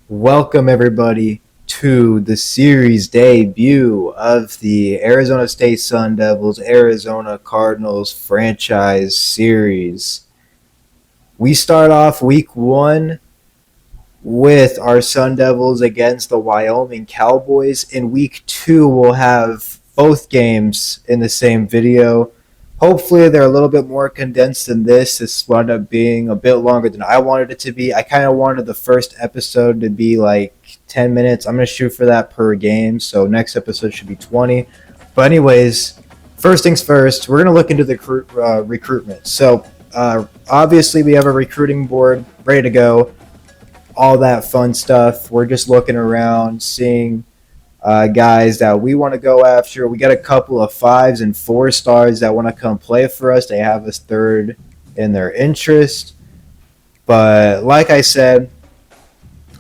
Welcome, everybody, to the series debut of the Arizona State Sun Devils Arizona Cardinals franchise series. We start off week one with our Sun Devils against the Wyoming Cowboys. In week two, we'll have both games in the same video. Hopefully, they're a little bit more condensed than this. This wound up being a bit longer than I wanted it to be. I kind of wanted the first episode to be like 10 minutes. I'm going to shoot for that per game, so next episode should be 20. But, anyways, first things first, we're going to look into the recruitment. So, obviously, we have a recruiting board ready to go, all that fun stuff. We're just looking around, seeing guys that we want to go after. We got a couple of 5s and 4 stars that want to come play for us. They have us third in their interest. But like I said,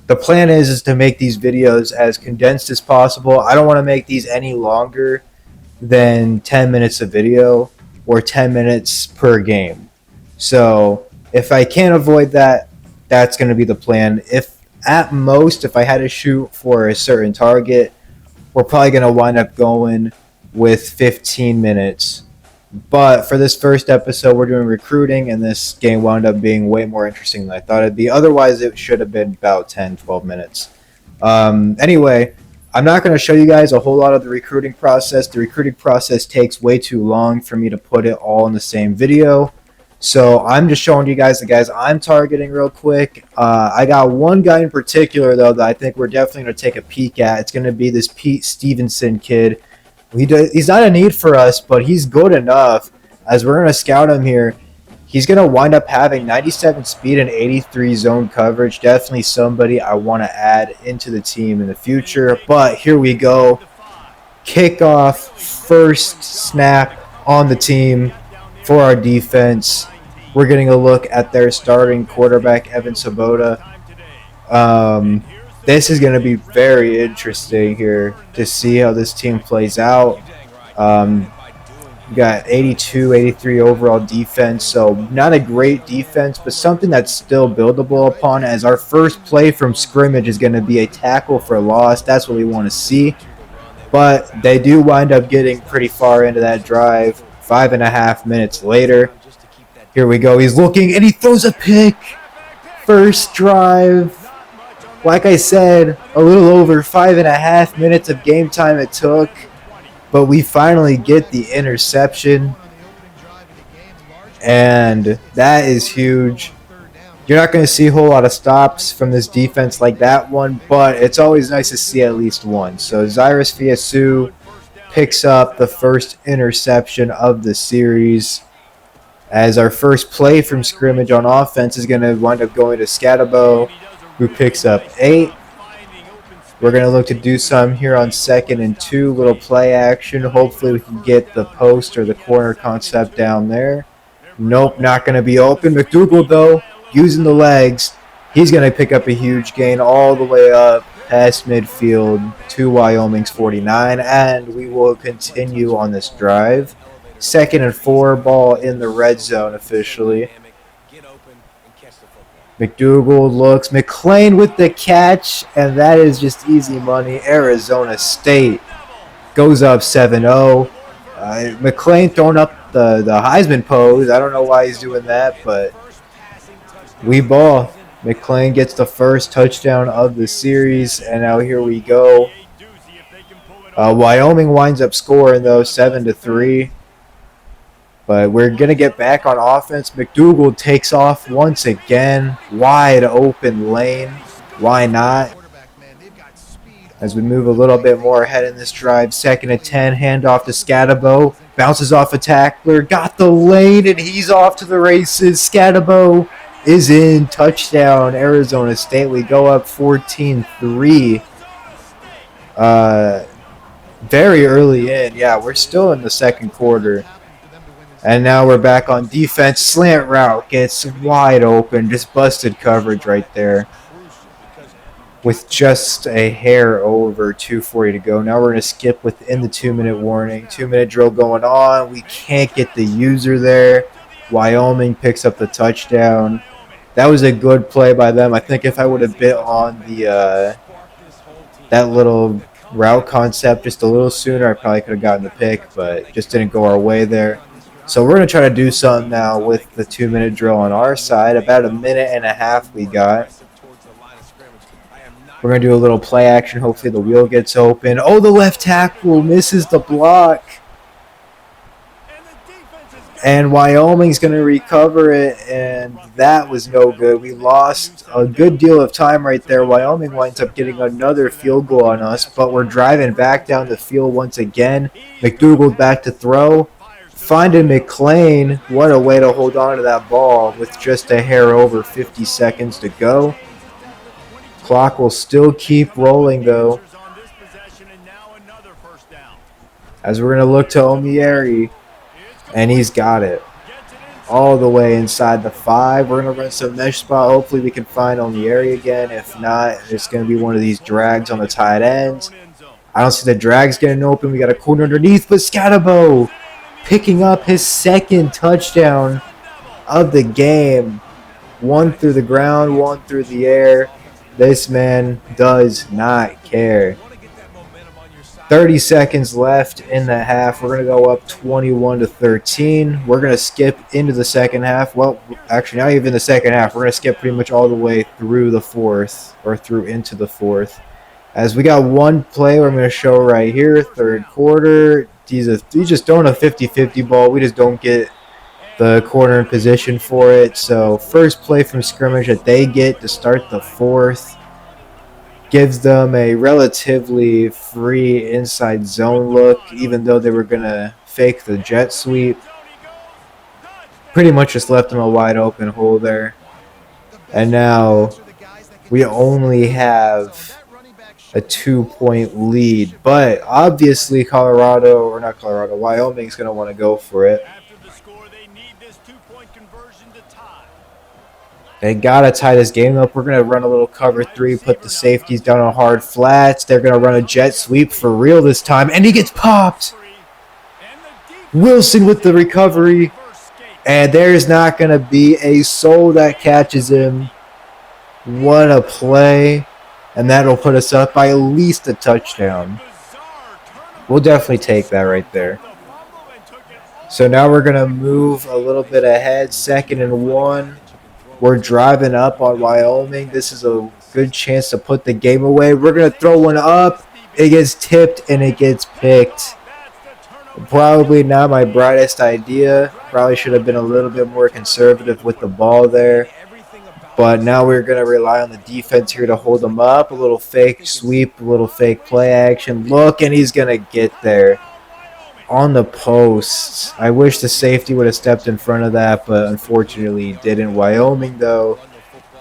the plan is to make these videos as condensed as possible. I don't want to make these any longer than 10 minutes of video or 10 minutes per game. So if I can't avoid that, that's going to be the plan. If at most, if I had to shoot for a certain target, we're probably going to wind up going with 15 minutes. But for this first episode, we're doing recruiting, and this game wound up being way more interesting than I thought it'd be. Otherwise, it should have been about 10, 12 minutes. Anyway, I'm not going to show you guys a whole lot of the recruiting process. The recruiting process takes way too long for me to put it all in the same video. So I'm just showing you guys the guys I'm targeting real quick. I got one guy in particular, though, that I think we're definitely going to take a peek at. It's going to be this Pete Stevenson kid. He's not a need for us, but he's good enough. As we're going to scout him here, he's going to wind up having 97 speed and 83 zone coverage. Definitely somebody I want to add into the team in the future. But here we go. Kickoff, first snap on the team for our defense. We're getting a look at their starting quarterback, Evan Svoboda. This is going to be very interesting here to see how this team plays out. We got 82, 83 overall defense, so not a great defense, but something that's still buildable upon, as our first play from scrimmage is going to be a tackle for loss. That's what we want to see. But they do wind up getting pretty far into that drive. 5.5 minutes later, here we go. He's looking, and he throws a pick. First drive. Like I said, a little over 5.5 minutes of game time it took, but we finally get the interception, and that is huge. You're not going to see a whole lot of stops from this defense like that one, but it's always nice to see at least one. So Cyrus Fiasu picks up the first interception of the series, as our first play from scrimmage on offense is going to wind up going to Scatabo, who picks up 8. We're going to look to do some here on 2nd and 2, little play action. Hopefully we can get the post or the corner concept down there. Nope, not going to be open. McDougal, though, using the legs, he's going to pick up a huge gain all the way up past midfield to Wyoming's 49, and we will continue on this drive. 2nd and 4, ball in the red zone officially. McDougal looks, McClain with the catch, and that is just easy money. Arizona State goes up 7-0. McClain throwing up the Heisman pose. I don't know why he's doing that, but we ball. McClain gets the first touchdown of the series, and now here we go. Wyoming winds up scoring, though, 7-3. But we're going to get back on offense. McDougal takes off once again. Wide open lane. Why not? As we move a little bit more ahead in this drive. 2nd and 10. Handoff to Scatabo. Bounces off a tackler. Got the lane, and he's off to the races. Scatabo is in. Touchdown, Arizona State. We go up 14-3. Very early in. Yeah, we're still in the second quarter. And now we're back on defense. Slant route gets wide open. Just busted coverage right there. With just a hair over 2:40 to go. Now we're going to skip within the 2-minute warning. 2-minute drill going on. We can't get the user there. Wyoming picks up the touchdown. That was a good play by them. I think if I would have bit on the that little route concept just a little sooner, I probably could have gotten the pick, but just didn't go our way there. So we're going to try to do something now with the 2-minute drill on our side. About a minute and a half we got. We're going to do a little play action. Hopefully the wheel gets open. Oh, the left tackle misses the block. And Wyoming's going to recover it, and that was no good. We lost a good deal of time right there. Wyoming winds up getting another field goal on us, but we're driving back down the field once again. McDougal back to throw. Finding McLean. What a way to hold on to that ball with just a hair over 50 seconds to go. Clock will still keep rolling, though, as we're going to look to Omieri. And he's got it all the way inside the 5. We're going to run some mesh spot. Hopefully we can find Omieri again. If not, it's going to be one of these drags on the tight ends. I don't see the drags getting open. We got a corner underneath, but Scatabo picking up his second touchdown of the game. One through the ground, one through the air. This man does not care. 30 seconds left in the half. We're going to go up 21-13. We're going to skip into the second half. Well, actually, not even the second half. We're going to skip pretty much all the way through the fourth, or through into the fourth. As we got one play I'm going to show right here, third quarter. He's just throwing a 50-50 ball. We just don't get the corner in position for it. So first play from scrimmage that they get to start the fourth gives them a relatively free inside zone look, even though they were going to fake the jet sweep. Pretty much just left them a wide open hole there. And now we only have a 2-point lead. But obviously Wyoming's going to want to go for it. They got to tie this game up. We're going to run a little cover 3, put the safeties down on hard flats. They're going to run a jet sweep for real this time, and he gets popped. Wilson with the recovery, and there's not going to be a soul that catches him. What a play, and that'll put us up by at least a touchdown. We'll definitely take that right there. So now we're going to move a little bit ahead, 2nd and 1. We're driving up on Wyoming. This is a good chance to put the game away. We're going to throw one up. It gets tipped and it gets picked. Probably not my brightest idea. Probably should have been a little bit more conservative with the ball there. But now we're going to rely on the defense here to hold them up. A little fake sweep, a little fake play action. Look, and he's going to get there on the post. I wish the safety would have stepped in front of that, but unfortunately he didn't. Wyoming, though,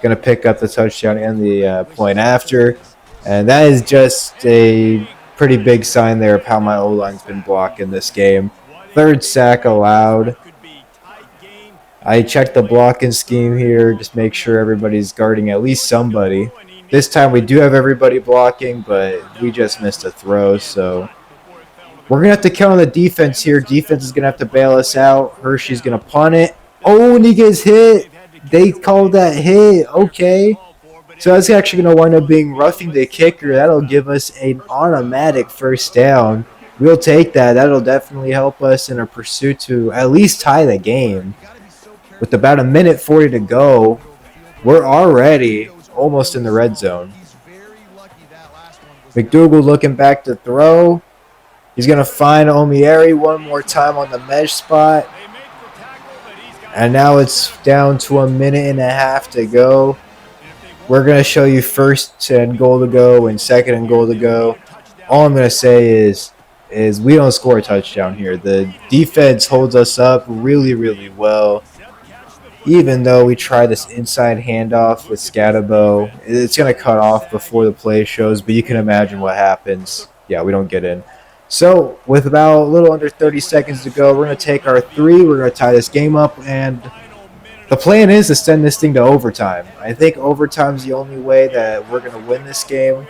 going to pick up the touchdown and the point after. And that is just a pretty big sign there of how my O-line's been blocking this game. 3rd sack allowed. I checked the blocking scheme here, just make sure everybody's guarding at least somebody. This time we do have everybody blocking, but we just missed a throw, so we're going to have to count on the defense here. Defense is going to have to bail us out. Hershey's going to punt it. Oh, and he gets hit. They called that hit. Okay. So that's actually going to wind up being roughing the kicker. That'll give us an automatic 1st down. We'll take that. That'll definitely help us in our pursuit to at least tie the game. With about a minute 40 to go, we're already almost in the red zone. McDougal looking back to throw. He's going to find Omieri one more time on the mesh spot. And now it's down to a minute and a half to go. We're going to show you 1st and goal to go and 2nd and goal to go. All I'm going to say is we don't score a touchdown here. The defense holds us up really, really well. Even though we try this inside handoff with Scatabo, it's going to cut off before the play shows, but you can imagine what happens. Yeah, we don't get in. So, with about a little under 30 seconds to go, we're going to take our 3. We're going to tie this game up, and the plan is to send this thing to overtime. I think overtime is the only way that we're going to win this game,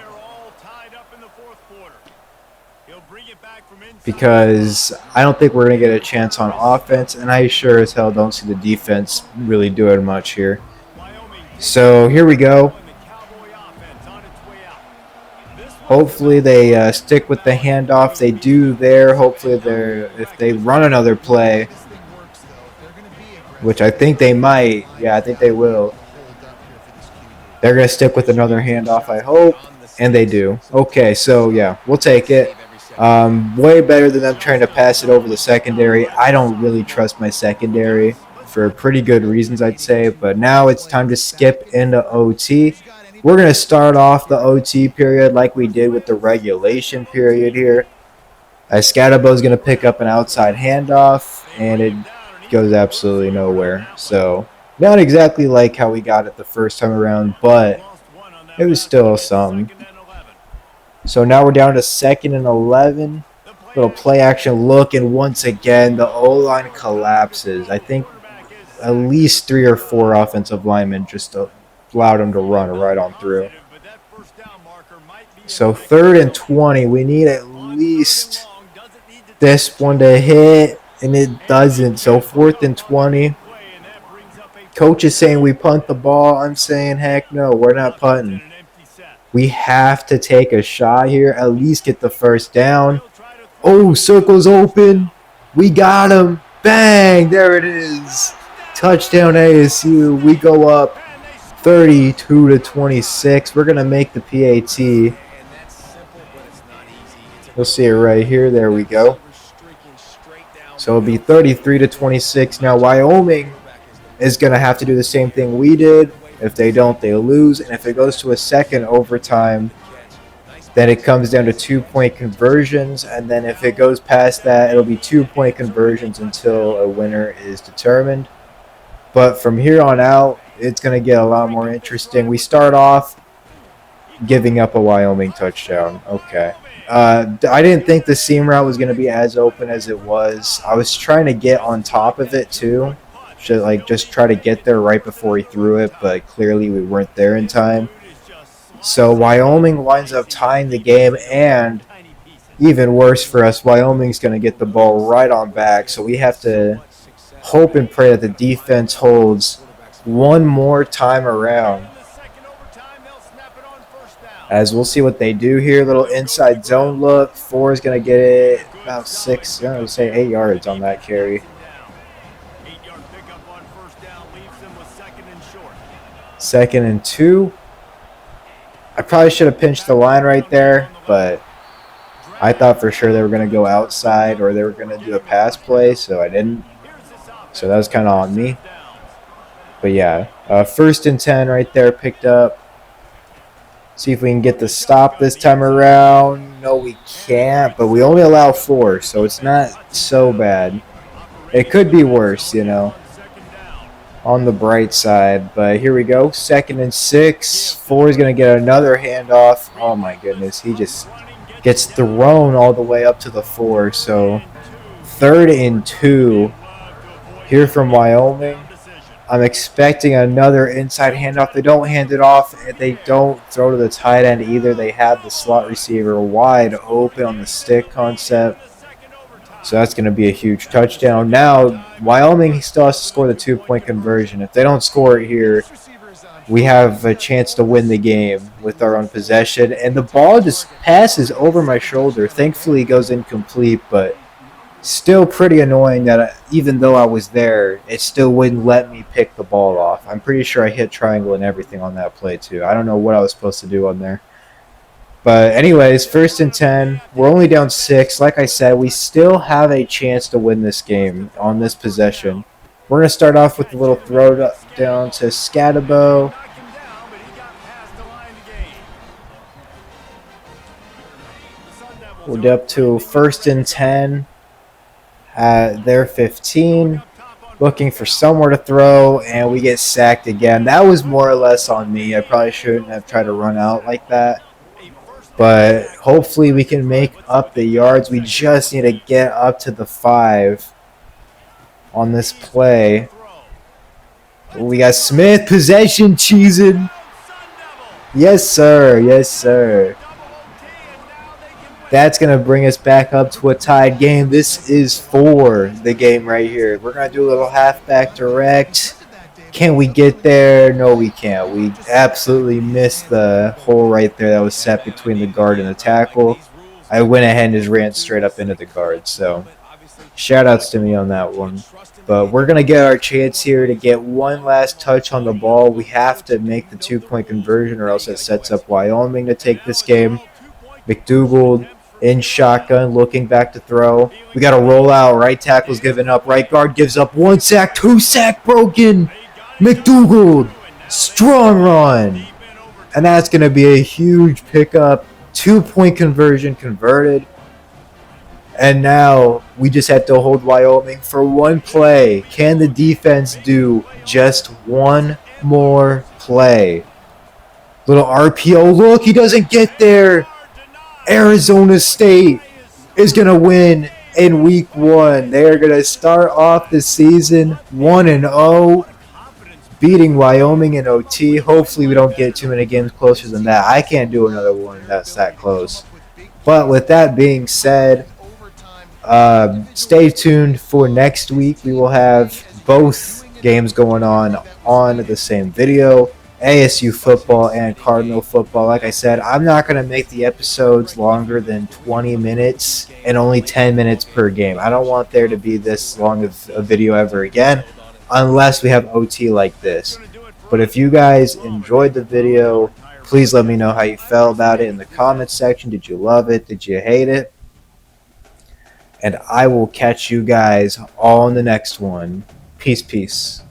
because I don't think we're going to get a chance on offense, and I sure as hell don't see the defense really doing much here. So here we go. Hopefully they stick with the handoff. They do there. Hopefully if they run another play, which I think they might. Yeah, I think they will. They're going to stick with another handoff, I hope, and they do. Okay, so yeah, we'll take it. Way better than them trying to pass it over the secondary. I don't really trust my secondary for pretty good reasons, I'd say. But now it's time to skip into OT. We're going to start off the OT period like we did with the regulation period here. As Scatabo is going to pick up an outside handoff, and it goes absolutely nowhere. So not exactly like how we got it the first time around, but it was still something. So now we're down to 2nd and 11. Little play action look, and once again, the O-line collapses. I think at least 3 or 4 offensive linemen just allowed them to run right on through. So 3rd and 20, we need at least this one to hit, and it doesn't. So 4th and 20. Coach is saying we punt the ball. I'm saying, heck no, we're not punting. We have to take a shot here, at least get the first down. Oh, circle's open. We got him. Bang, there it is. Touchdown ASU. We go up 32-26. We're going to make the PAT. You'll see it right here. There we go. So it'll be 33-26. Now Wyoming is going to have to do the same thing we did. If they don't, they lose. And if it goes to a second overtime, then it comes down to 2-point conversions. And then if it goes past that, it'll be 2-point conversions until a winner is determined. But from here on out, it's going to get a lot more interesting. We start off giving up a Wyoming touchdown. Okay. I didn't think the seam route was going to be as open as it was. I was trying to get on top of it too. Should just try to get there right before he threw it, but clearly we weren't there in time. So Wyoming winds up tying the game, and even worse for us, Wyoming's going to get the ball right on back. So we have to hope and pray that the defense holds one more time around. As we'll see what they do here. Little inside zone look. 4 is going to get it about 6, I'm going to say 8 yards on that carry. 2nd and 2. I probably should have pinched the line right there, but I thought for sure they were going to go outside or they were going to do a pass play, so I didn't. So that was kind of on me. But yeah, 1st and 10 right there picked up. See if we can get the stop this time around. No, we can't, but we only allow 4, so it's not so bad. It could be worse, you know, on the bright side. But here we go, 2nd and 6. 4 is going to get another handoff. Oh, my goodness. He just gets thrown all the way up to the 4. So 3rd and 2 here from Wyoming. I'm expecting another inside handoff. They don't hand it off, and they don't throw to the tight end either. They have the slot receiver wide open on the stick concept. So that's going to be a huge touchdown. Now, Wyoming still has to score the 2-point conversion. If they don't score it here, we have a chance to win the game with our own possession. And the ball just passes over my shoulder. Thankfully, it goes incomplete, but still pretty annoying that even though I was there, it still wouldn't let me pick the ball off. I'm pretty sure I hit triangle and everything on that play too. I don't know what I was supposed to do on there. But anyways, 1st and 10. We're only down 6. Like I said, we still have a chance to win this game on this possession. We're going to start off with a little throw down to Scatabo. We're up to 1st and 10. At their 15, looking for somewhere to throw, and we get sacked again. That was more or less on me. I probably shouldn't have tried to run out like that. But hopefully we can make up the yards. We just need to get up to the 5 on this play. We got Smith, possession cheesing. Yes, sir. Yes, sir. That's going to bring us back up to a tied game. This is for the game right here. We're going to do a little halfback direct. Can we get there? No, we can't. We absolutely missed the hole right there that was set between the guard and the tackle. I went ahead and just ran straight up into the guard. So shout outs to me on that one. But we're going to get our chance here to get one last touch on the ball. We have to make the 2-point conversion or else it sets up Wyoming to take this game. McDougald in shotgun, looking back to throw. We got a rollout. Right tackle's giving up. Right guard gives up. 1 sack, 2 sack broken. McDougald, strong run. And that's going to be a huge pickup. 2-point conversion converted. And now we just have to hold Wyoming for one play. Can the defense do just one more play? Little RPO. Look, he doesn't get there. Arizona State is going to win in week 1. They are going to start off the season 1-0, beating Wyoming in OT. Hopefully we don't get too many games closer than that. I can't do another one that's that close. But with that being said, stay tuned for next week. We will have both games going on the same video. ASU football and Cardinal football. Like I said, I'm not going to make the episodes longer than 20 minutes and only 10 minutes per game. I don't want there to be this long of a video ever again unless we have OT like this. But if you guys enjoyed the video, please let me know how you felt about it in the comments section. Did you love it? Did you hate it? And I will catch you guys all in the next one. Peace, peace.